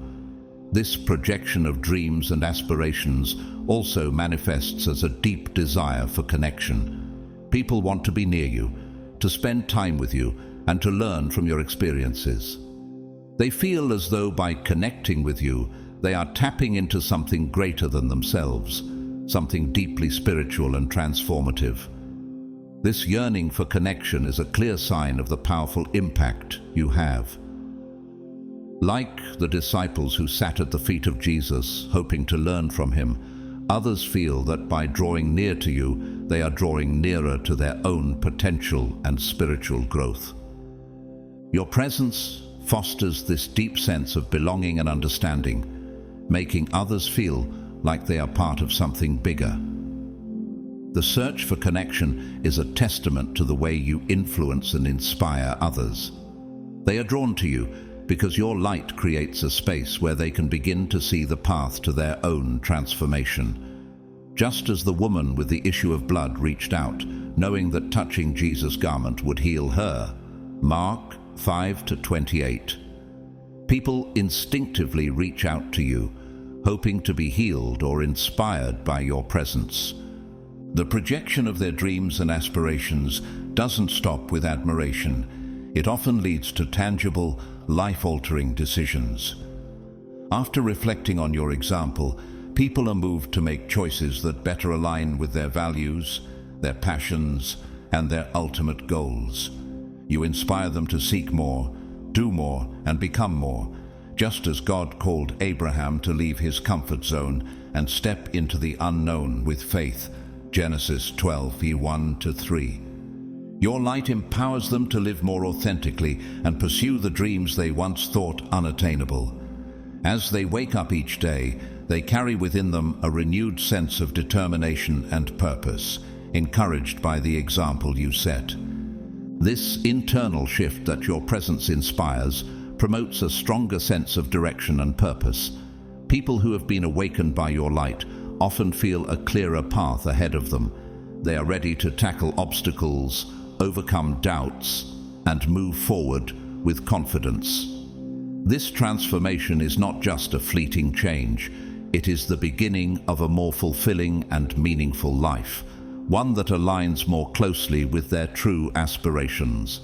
This projection of dreams and aspirations also manifests as a deep desire for connection. People want to be near you, to spend time with you, and to learn from your experiences. They feel as though by connecting with you, they are tapping into something greater than themselves, something deeply spiritual and transformative. This yearning for connection is a clear sign of the powerful impact you have. Like the disciples who sat at the feet of Jesus, hoping to learn from him, others feel that by drawing near to you, they are drawing nearer to their own potential and spiritual growth. Your presence fosters this deep sense of belonging and understanding, making others feel like they are part of something bigger. The search for connection is a testament to the way you influence and inspire others. They are drawn to you because your light creates a space where they can begin to see the path to their own transformation. Just as the woman with the issue of blood reached out, knowing that touching Jesus' garment would heal her. Mark 5:28. People instinctively reach out to you, hoping to be healed or inspired by your presence. The projection of their dreams and aspirations doesn't stop with admiration. It often leads to tangible, life-altering decisions. After reflecting on your example, people are moved to make choices that better align with their values, their passions, and their ultimate goals. You inspire them to seek more, do more, and become more, just as God called Abraham to leave his comfort zone and step into the unknown with faith. Genesis 12:1-3. Your light empowers them to live more authentically and pursue the dreams they once thought unattainable. As they wake up each day, they carry within them a renewed sense of determination and purpose, encouraged by the example you set. This internal shift that your presence inspires promotes a stronger sense of direction and purpose. People who have been awakened by your light often feel a clearer path ahead of them. They are ready to tackle obstacles, overcome doubts, and move forward with confidence. This transformation is not just a fleeting change. It is the beginning of a more fulfilling and meaningful life, one that aligns more closely with their true aspirations.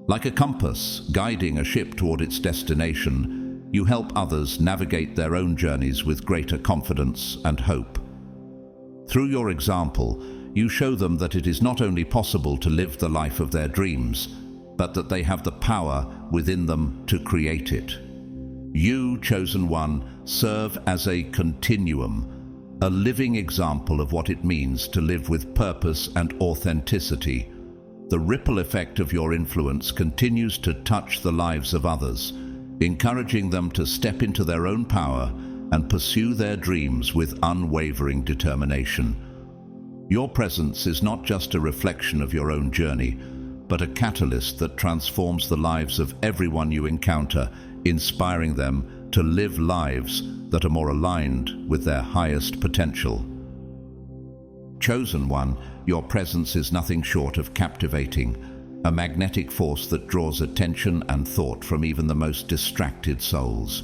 Like a compass guiding a ship toward its destination, you help others navigate their own journeys with greater confidence and hope. Through your example, you show them that it is not only possible to live the life of their dreams, but that they have the power within them to create it. You, chosen one, serve as a continuum, a living example of what it means to live with purpose and authenticity. The ripple effect of your influence continues to touch the lives of others, encouraging them to step into their own power and pursue their dreams with unwavering determination. Your presence is not just a reflection of your own journey, but a catalyst that transforms the lives of everyone you encounter, inspiring them to live lives that are more aligned with their highest potential. Chosen one, your presence is nothing short of captivating, a magnetic force that draws attention and thought from even the most distracted souls.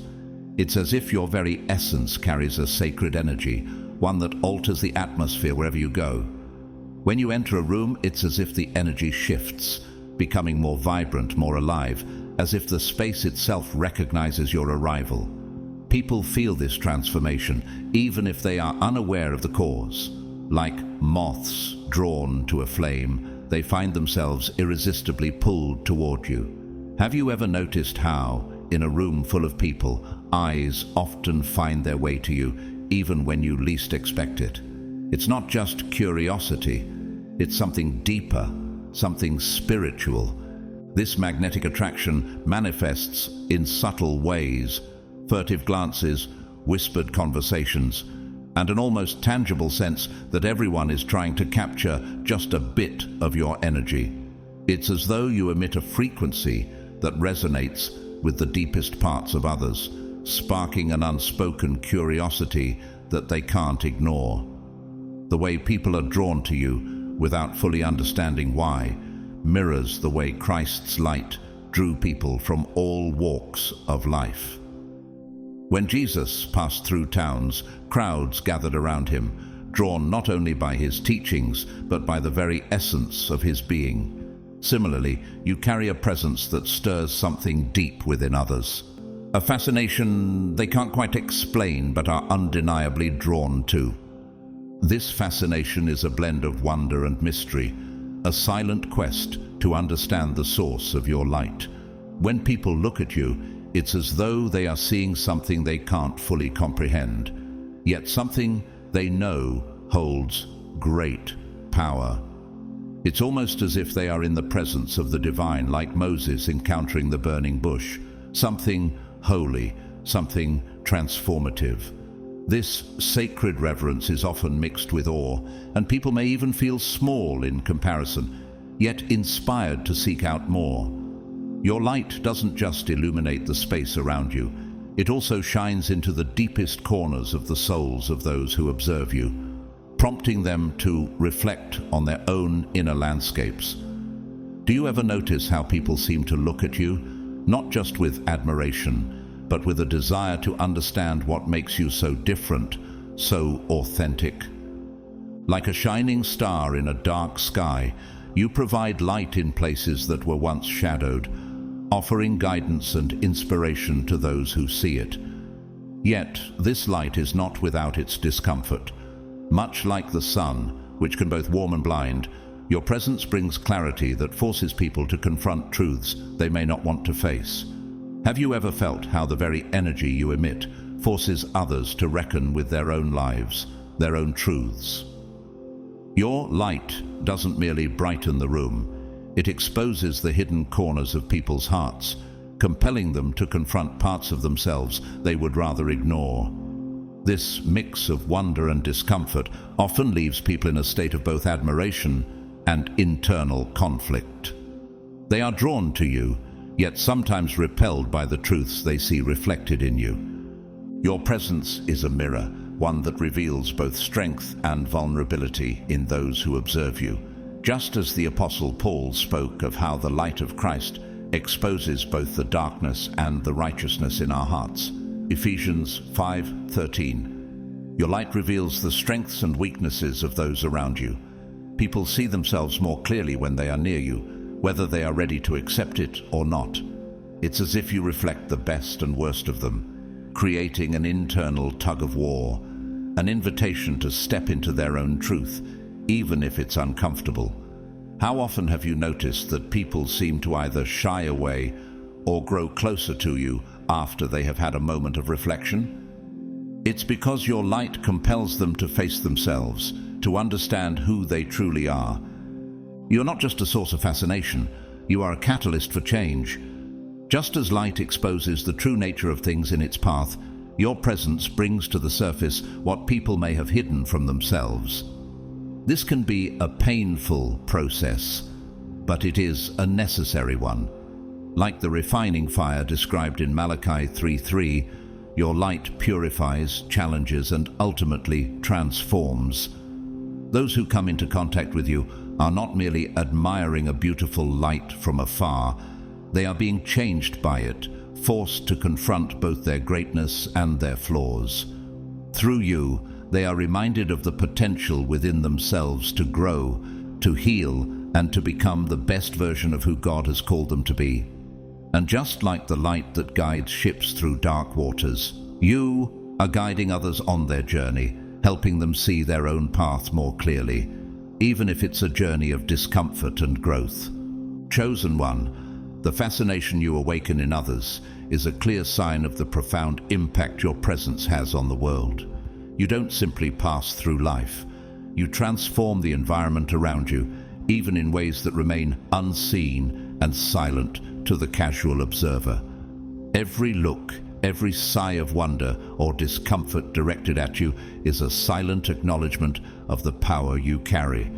It's as if your very essence carries a sacred energy, one that alters the atmosphere wherever you go. When you enter a room, it's as if the energy shifts, becoming more vibrant, more alive, as if the space itself recognizes your arrival. People feel this transformation, even if they are unaware of the cause. Like moths drawn to a flame, they find themselves irresistibly pulled toward you. Have you ever noticed how, in a room full of people, eyes often find their way to you, even when you least expect it? It's not just curiosity, it's something deeper, something spiritual. This magnetic attraction manifests in subtle ways, furtive glances, whispered conversations, and an almost tangible sense that everyone is trying to capture just a bit of your energy. It's as though you emit a frequency that resonates with the deepest parts of others, sparking an unspoken curiosity that they can't ignore. The way people are drawn to you without fully understanding why mirrors the way Christ's light drew people from all walks of life. When Jesus passed through towns, crowds gathered around him, drawn not only by his teachings, but by the very essence of his being. Similarly, you carry a presence that stirs something deep within others. A fascination they can't quite explain, but are undeniably drawn to. This fascination is a blend of wonder and mystery, a silent quest to understand the source of your light. When people look at you, it's as though they are seeing something they can't fully comprehend, yet something they know holds great power. It's almost as if they are in the presence of the divine, like Moses encountering the burning bush, something holy, something transformative. This sacred reverence is often mixed with awe, and people may even feel small in comparison, yet inspired to seek out more. Your light doesn't just illuminate the space around you, it also shines into the deepest corners of the souls of those who observe you, prompting them to reflect on their own inner landscapes. Do you ever notice how people seem to look at you, not just with admiration, but with a desire to understand what makes you so different, so authentic? Like a shining star in a dark sky, you provide light in places that were once shadowed, offering guidance and inspiration to those who see it. Yet, this light is not without its discomfort. Much like the sun, which can both warm and blind, your presence brings clarity that forces people to confront truths they may not want to face. Have you ever felt how the very energy you emit forces others to reckon with their own lives, their own truths? Your light doesn't merely brighten the room, it exposes the hidden corners of people's hearts, compelling them to confront parts of themselves they would rather ignore. This mix of wonder and discomfort often leaves people in a state of both admiration and internal conflict. They are drawn to you, yet sometimes repelled by the truths they see reflected in you. Your presence is a mirror, one that reveals both strength and vulnerability in those who observe you. Just as the Apostle Paul spoke of how the light of Christ exposes both the darkness and the righteousness in our hearts. Ephesians 5:13. Your light reveals the strengths and weaknesses of those around you. People see themselves more clearly when they are near you, whether they are ready to accept it or not. It's as if you reflect the best and worst of them, creating an internal tug-of-war, an invitation to step into their own truth, even if it's uncomfortable. How often have you noticed that people seem to either shy away or grow closer to you after they have had a moment of reflection? It's because your light compels them to face themselves, to understand who they truly are. You're not just a source of fascination, you are a catalyst for change. Just as light exposes the true nature of things in its path, your presence brings to the surface what people may have hidden from themselves. This can be a painful process, but it is a necessary one. Like the refining fire described in Malachi 3:3, your light purifies, challenges, and ultimately transforms. Those who come into contact with you are not merely admiring a beautiful light from afar, they are being changed by it, forced to confront both their greatness and their flaws. Through you, they are reminded of the potential within themselves to grow, to heal, and to become the best version of who God has called them to be. And just like the light that guides ships through dark waters, you are guiding others on their journey, helping them see their own path more clearly, even if it's a journey of discomfort and growth. Chosen one, the fascination you awaken in others is a clear sign of the profound impact your presence has on the world. You don't simply pass through life. You transform the environment around you, even in ways that remain unseen and silent to the casual observer. Every look, every sigh of wonder or discomfort directed at you is a silent acknowledgement of the power you carry.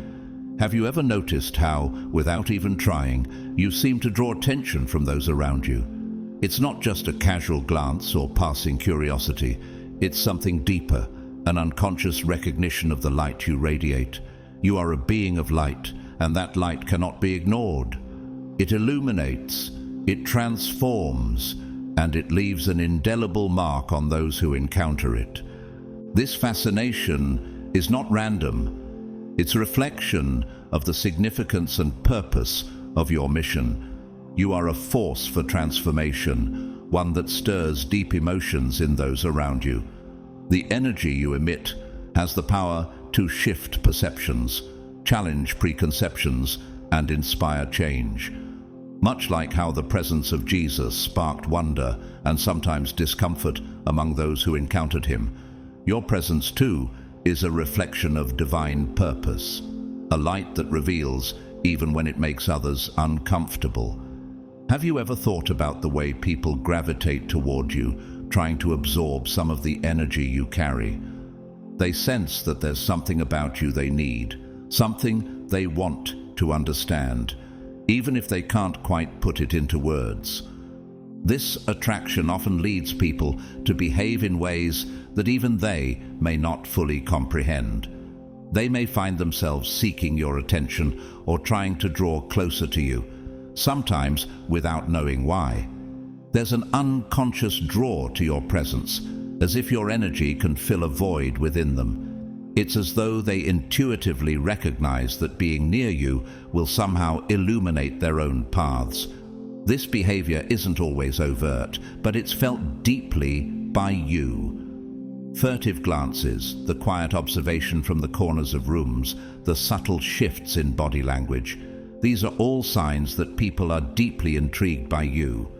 Have you ever noticed how, without even trying, you seem to draw attention from those around you? It's not just a casual glance or passing curiosity. It's something deeper, an unconscious recognition of the light you radiate. You are a being of light, and that light cannot be ignored. It illuminates, it transforms, and it leaves an indelible mark on those who encounter it. This fascination is not random. It's a reflection of the significance and purpose of your mission. You are a force for transformation, one that stirs deep emotions in those around you. The energy you emit has the power to shift perceptions, challenge preconceptions, and inspire change. Much like how the presence of Jesus sparked wonder and sometimes discomfort among those who encountered him, your presence too is a reflection of divine purpose, a light that reveals even when it makes others uncomfortable. Have you ever thought about the way people gravitate toward you, trying to absorb some of the energy you carry? They sense that there's something about you they need, something they want to understand, even if they can't quite put it into words. This attraction often leads people to behave in ways that even they may not fully comprehend. They may find themselves seeking your attention or trying to draw closer to you, sometimes without knowing why. There's an unconscious draw to your presence, as if your energy can fill a void within them. It's as though they intuitively recognize that being near you will somehow illuminate their own paths. This behavior isn't always overt, but it's felt deeply by you. Furtive glances, the quiet observation from the corners of rooms, the subtle shifts in body language, these are all signs that people are deeply intrigued by you.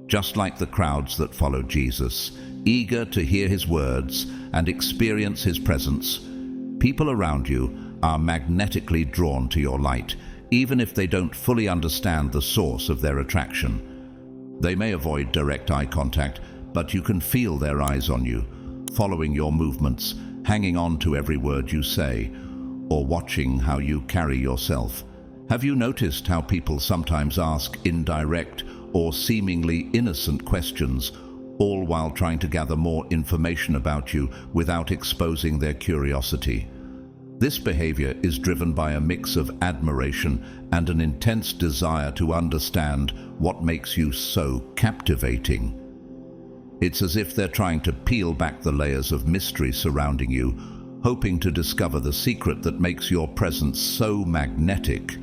Just like the crowds that followed Jesus, eager to hear his words and experience his presence, people around you are magnetically drawn to your light, even if they don't fully understand the source of their attraction. They may avoid direct eye contact, but you can feel their eyes on you, following your movements, hanging on to every word you say, or watching how you carry yourself. Have you noticed how people sometimes ask indirect or seemingly innocent questions, all while trying to gather more information about you without exposing their curiosity? This behavior is driven by a mix of admiration and an intense desire to understand what makes you so captivating. It's as if they're trying to peel back the layers of mystery surrounding you, hoping to discover the secret that makes your presence so magnetic.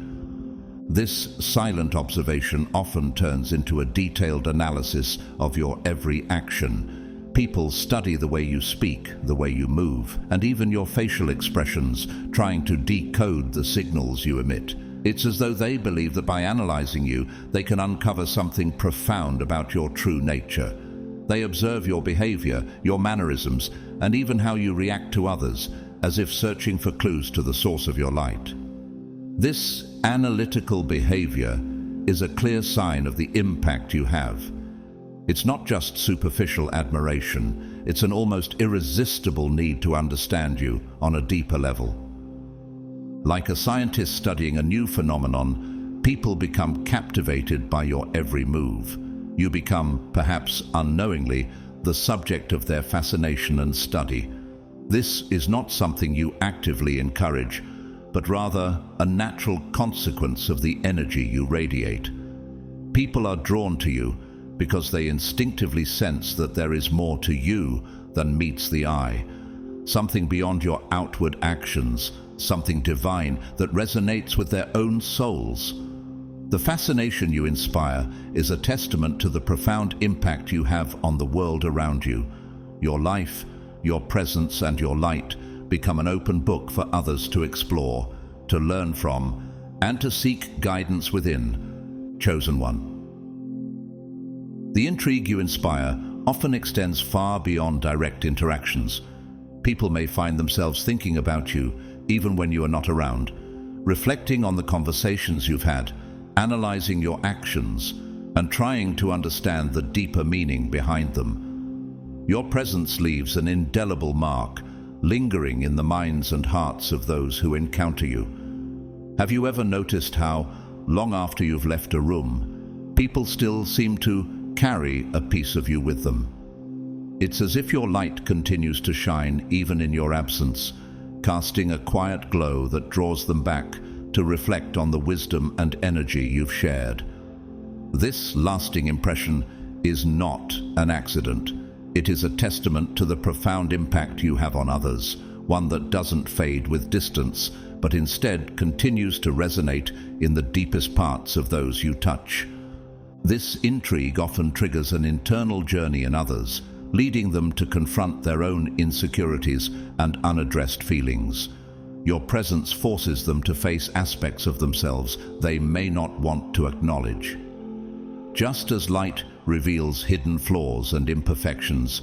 This silent observation often turns into a detailed analysis of your every action. People study the way you speak, the way you move, and even your facial expressions, trying to decode the signals you emit. It's as though they believe that by analyzing you, they can uncover something profound about your true nature. They observe your behavior, your mannerisms, and even how you react to others, as if searching for clues to the source of your light. This analytical behavior is a clear sign of the impact you have. It's not just superficial admiration, it's an almost irresistible need to understand you on a deeper level. Like a scientist studying a new phenomenon, people become captivated by your every move. You become, perhaps unknowingly, the subject of their fascination and study. This is not something you actively encourage, but rather a natural consequence of the energy you radiate. People are drawn to you because they instinctively sense that there is more to you than meets the eye, something beyond your outward actions, something divine that resonates with their own souls. The fascination you inspire is a testament to the profound impact you have on the world around you. Your life, your presence, and your light become an open book for others to explore, to learn from, and to seek guidance within. Chosen one. The intrigue you inspire often extends far beyond direct interactions. People may find themselves thinking about you even when you are not around, reflecting on the conversations you've had, analyzing your actions, and trying to understand the deeper meaning behind them. Your presence leaves an indelible mark, lingering in the minds and hearts of those who encounter you. Have you ever noticed how, long after you've left a room, people still seem to carry a piece of you with them? It's as if your light continues to shine even in your absence, casting a quiet glow that draws them back to reflect on the wisdom and energy you've shared. This lasting impression is not an accident. It is a testament to the profound impact you have on others, one that doesn't fade with distance, but instead continues to resonate in the deepest parts of those you touch. This intrigue often triggers an internal journey in others, leading them to confront their own insecurities and unaddressed feelings. Your presence forces them to face aspects of themselves they may not want to acknowledge. Just as light reveals hidden flaws and imperfections,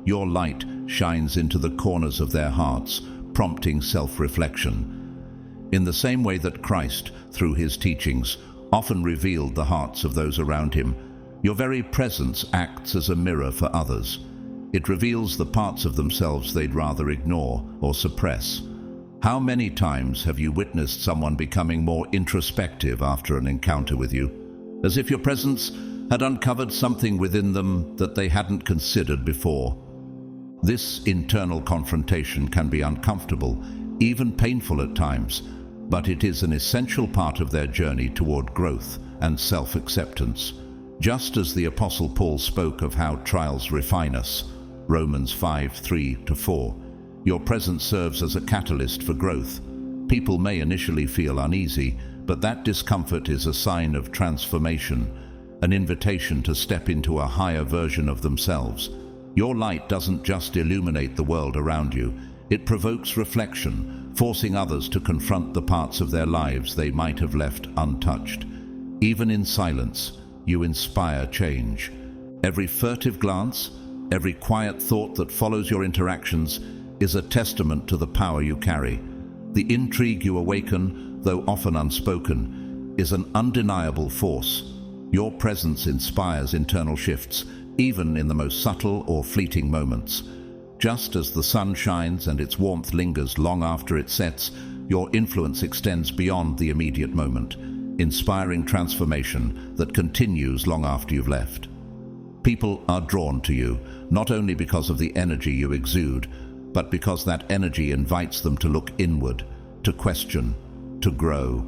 your light shines into the corners of their hearts, prompting self-reflection. In the same way that Christ, through his teachings, often revealed the hearts of those around him, your very presence acts as a mirror for others. It reveals the parts of themselves they'd rather ignore or suppress. How many times have you witnessed someone becoming more introspective after an encounter with you, as if your presence had uncovered something within them that they hadn't considered before? This internal confrontation can be uncomfortable, even painful at times, but it is an essential part of their journey toward growth and self-acceptance. Just as the Apostle Paul spoke of how trials refine us, Romans 5:3-4, your presence serves as a catalyst for growth. People may initially feel uneasy, but that discomfort is a sign of transformation, an invitation to step into a higher version of themselves. Your light doesn't just illuminate the world around you, it provokes reflection, forcing others to confront the parts of their lives they might have left untouched. Even in silence, you inspire change. Every furtive glance, every quiet thought that follows your interactions is a testament to the power you carry. The intrigue you awaken, though often unspoken, is an undeniable force. Your presence inspires internal shifts, even in the most subtle or fleeting moments. Just as the sun shines and its warmth lingers long after it sets, your influence extends beyond the immediate moment, inspiring transformation that continues long after you've left. People are drawn to you, not only because of the energy you exude, but because that energy invites them to look inward, to question, to grow,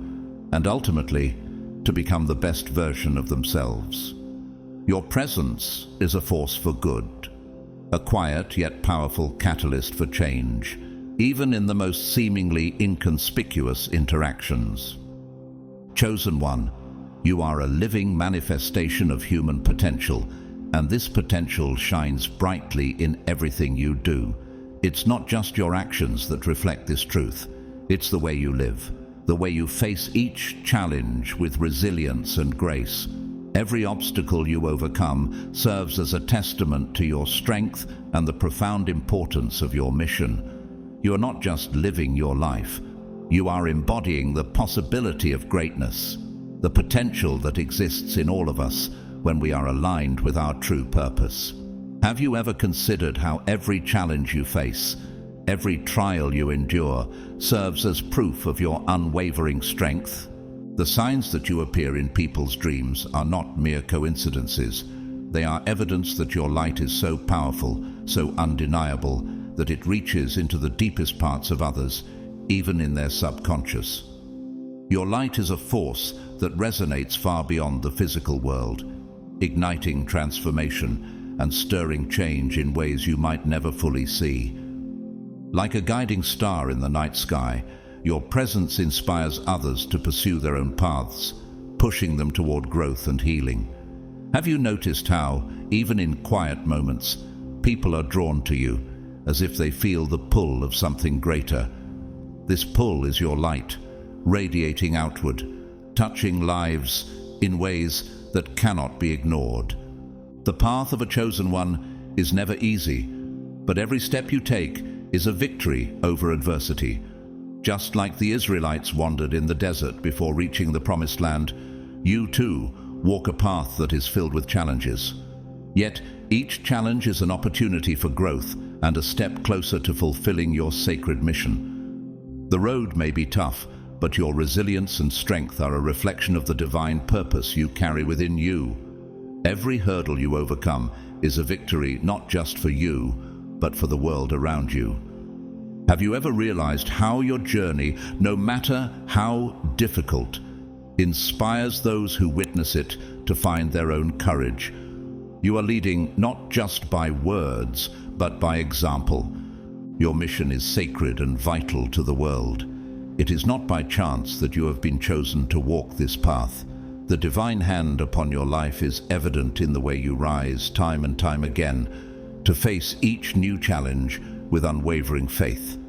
and ultimately, to become the best version of themselves. Your presence is a force for good, a quiet yet powerful catalyst for change, even in the most seemingly inconspicuous interactions. Chosen one, you are a living manifestation of human potential, and this potential shines brightly in everything you do. It's not just your actions that reflect this truth. It's the way you live, the way you face each challenge with resilience and grace. Every obstacle you overcome serves as a testament to your strength and the profound importance of your mission. You are not just living your life. You are embodying the possibility of greatness, the potential that exists in all of us when we are aligned with our true purpose. Have you ever considered how every challenge you face, every trial you endure, serves as proof of your unwavering strength? The signs that you appear in people's dreams are not mere coincidences. They are evidence that your light is so powerful, so undeniable, that it reaches into the deepest parts of others, even in their subconscious. Your light is a force that resonates far beyond the physical world, igniting transformation and stirring change in ways you might never fully see. Like a guiding star in the night sky, your presence inspires others to pursue their own paths, pushing them toward growth and healing. Have you noticed how, even in quiet moments, people are drawn to you, as if they feel the pull of something greater? This pull is your light, radiating outward, touching lives in ways that cannot be ignored. The path of a chosen one is never easy, but every step you take is a victory over adversity. Just like the Israelites wandered in the desert before reaching the Promised Land, you too walk a path that is filled with challenges. Yet each challenge is an opportunity for growth and a step closer to fulfilling your sacred mission. The road may be tough, but your resilience and strength are a reflection of the divine purpose you carry within you. Every hurdle you overcome is a victory not just for you, but for the world around you. Have you ever realized how your journey, no matter how difficult, inspires those who witness it to find their own courage? You are leading not just by words, but by example. Your mission is sacred and vital to the world. It is not by chance that you have been chosen to walk this path. The divine hand upon your life is evident in the way you rise time and time again to face each new challenge with unwavering faith.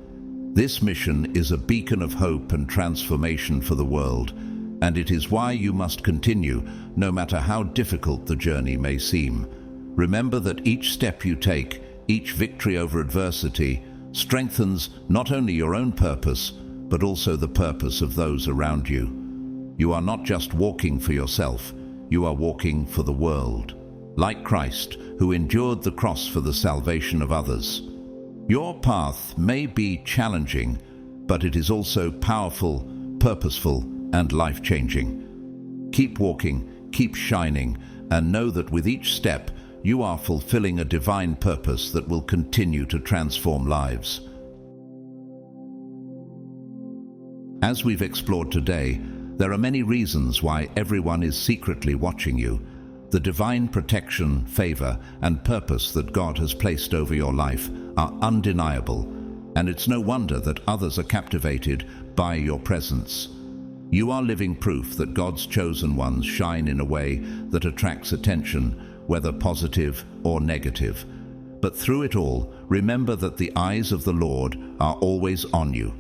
This mission is a beacon of hope and transformation for the world, and it is why you must continue, no matter how difficult the journey may seem. Remember that each step you take, each victory over adversity, strengthens not only your own purpose, but also the purpose of those around you. You are not just walking for yourself, you are walking for the world. Like Christ, who endured the cross for the salvation of others. Your path may be challenging, but it is also powerful, purposeful, and life-changing. Keep walking, keep shining, and know that with each step, you are fulfilling a divine purpose that will continue to transform lives. As we've explored today, there are many reasons why everyone is secretly watching you. The divine protection, favor, and purpose that God has placed over your life are undeniable, and it's no wonder that others are captivated by your presence. You are living proof that God's chosen ones shine in a way that attracts attention, whether positive or negative. But through it all, remember that the eyes of the Lord are always on you,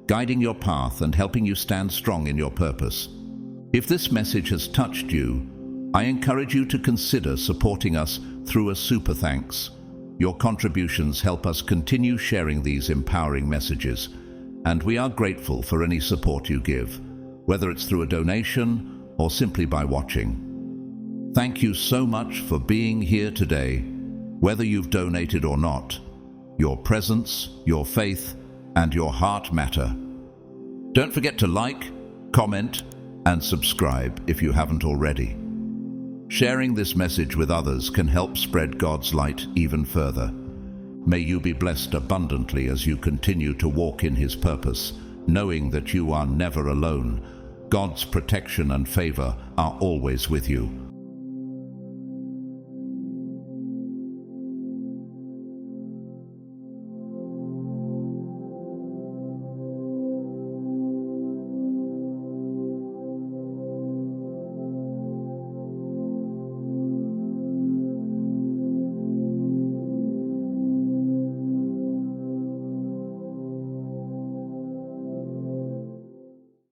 guiding your path and helping you stand strong in your purpose. If this message has touched you, I encourage you to consider supporting us through a super thanks. Your contributions help us continue sharing these empowering messages, and we are grateful for any support you give, whether it's through a donation or simply by watching. Thank you so much for being here today. Whether you've donated or not, your presence, your faith, and your heart matter. Don't forget to like, comment, and subscribe if you haven't already. Sharing this message with others can help spread God's light even further. May you be blessed abundantly as you continue to walk in His purpose, knowing that you are never alone. God's protection and favor are always with you.